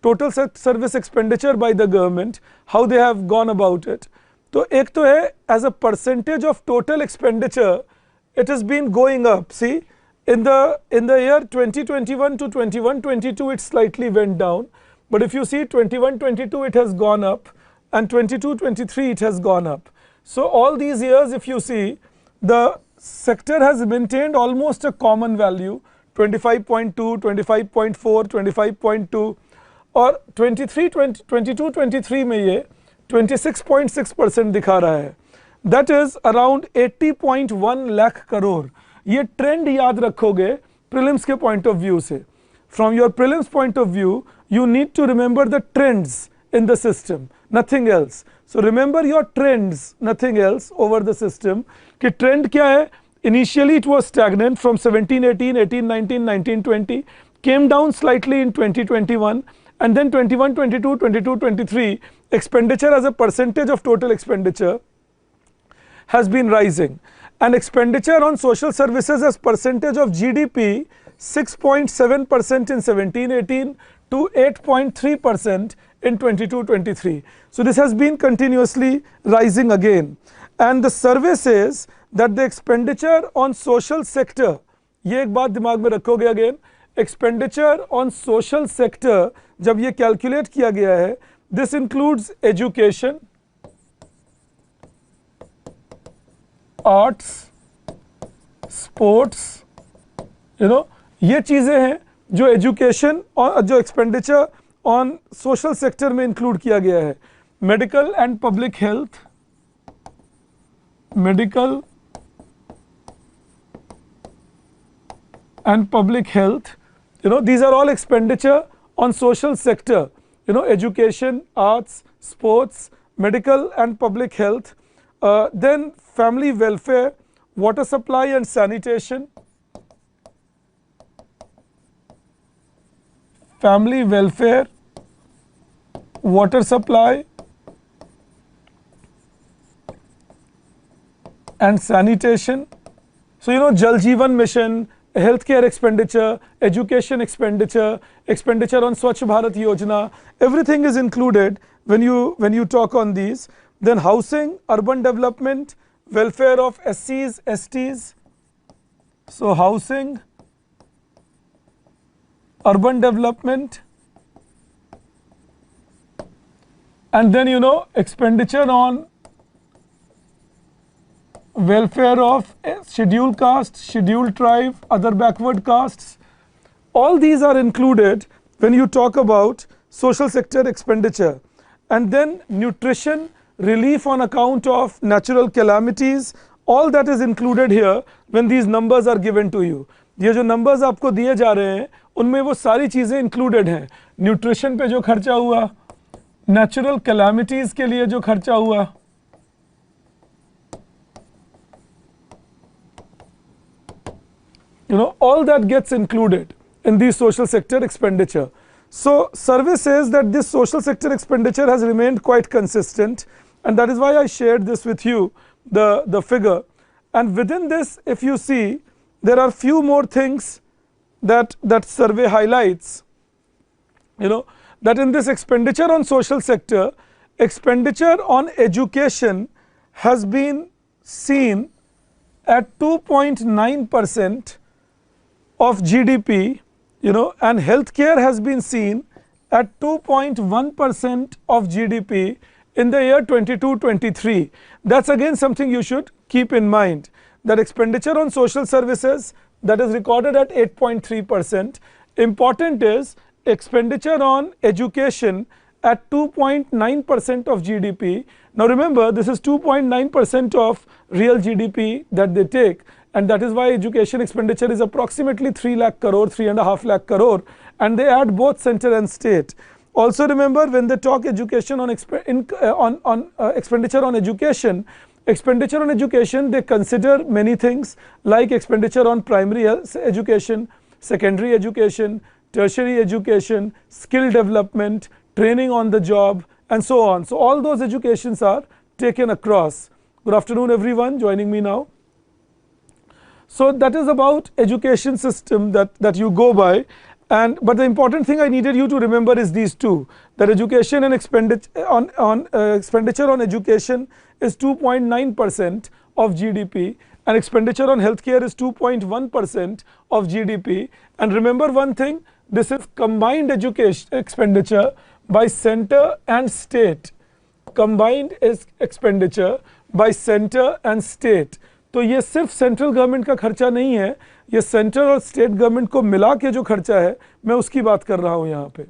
total service expenditure by the government, how they have gone about it. तो एक तो है as a percentage of total expenditure, it has been going up. See, in the year 2021 to 21-22, it slightly went down. But if you see 21-22, it has gone up, and 22-23, it has gone up. So all these years, if you see, the sector has maintained almost a common value, 25.2, 25.4, 25.2, और 22-23 में ये 26.6% दिखा रहा है. That is around 80.1 lakh crore. ये trend याद रखोगे prelims के पॉइंट ऑफ व्यू से. From your prelims point of view, you need to remember the trends in the system, nothing else. So remember your trends, nothing else over the system. कि trend क्या है? Initially it was stagnant from 17-18, 18-19, 19-20, came down slightly in 2021, and then 21-22, 22-23, expenditure as a percentage of total expenditure has been rising. And expenditure on social services as percentage of GDP, 6.7% in 17-18 to 8.3% in 22-23. So this has been continuously rising again. And the survey says that the expenditure on social sector, ये एक बात दिमाग में रखोगे again, expenditure on social sector जब ये calculate किया गया है, this includes education, arts, sports, you know, ये चीज़ें हैं जो एजुकेशन और जो एक्सपेंडिचर ऑन सोशल सेक्टर में इंक्लूड किया गया है. Medical and public health, medical and public health, you know, these are all expenditure on social sector, you know, education, arts, sports, medical and public health. Then family welfare, water supply and sanitation, family welfare, water supply and sanitation. So, you know, Jal Jeevan Mission, healthcare expenditure, education expenditure, expenditure on Swachh Bharat Yojana, everything is included when you talk on these. Then housing, urban development, welfare of SCs, STs. So housing, urban development, and then, you know, expenditure on welfare of scheduled caste, scheduled tribe, other backward castes. All these are included when you talk about social sector expenditure. And then nutrition, relief on account of natural calamities, all that is included here when these numbers are given to you. ये जो numbers आपको दिए जा रहे हैं उनमें वो सारी चीज़ें included हैं. Nutrition पे जो खर्चा हुआ, natural calamities के लिए जो खर्चा हुआ, you know, all that gets included in the social sector expenditure. So survey says that this social sector expenditure has remained quite consistent, and that is why I shared this with you, the figure. And within this, if you see, there are few more things that survey highlights, you know, that in this expenditure on social sector, expenditure on education has been seen at 2.9% of GDP, you know, and healthcare has been seen at 2.1% of GDP in the year 22-23. That's again something you should keep in mind, that expenditure on social services that is recorded at 8.3%. Important is expenditure on education at 2.9% of GDP. Now remember, this is 2.9% of real GDP that they take, and that is why education expenditure is approximately 3 lakh crore, 3.5 lakh crore, and they add both center and state. Also remember, when they talk education on expenditure on education, they consider many things like expenditure on primary education, secondary education, tertiary education, skill development, training on the job, and so on. So all those educations are taken across. Good afternoon everyone joining me now. So that is about education system that you go by. But the important thing I needed you to remember is these two, that education and expenditure on education is 2.9% of GDP, and expenditure on healthcare is 2.1% of GDP. And remember one thing, this is combined education expenditure by center and state. Combined is expenditure by center and state. तो ये सिर्फ central government का खर्चा नहीं है, ये central और state government को मिला के जो खर्चा है, मैं उसकी बात कर रहा हूँ यहाँ पे.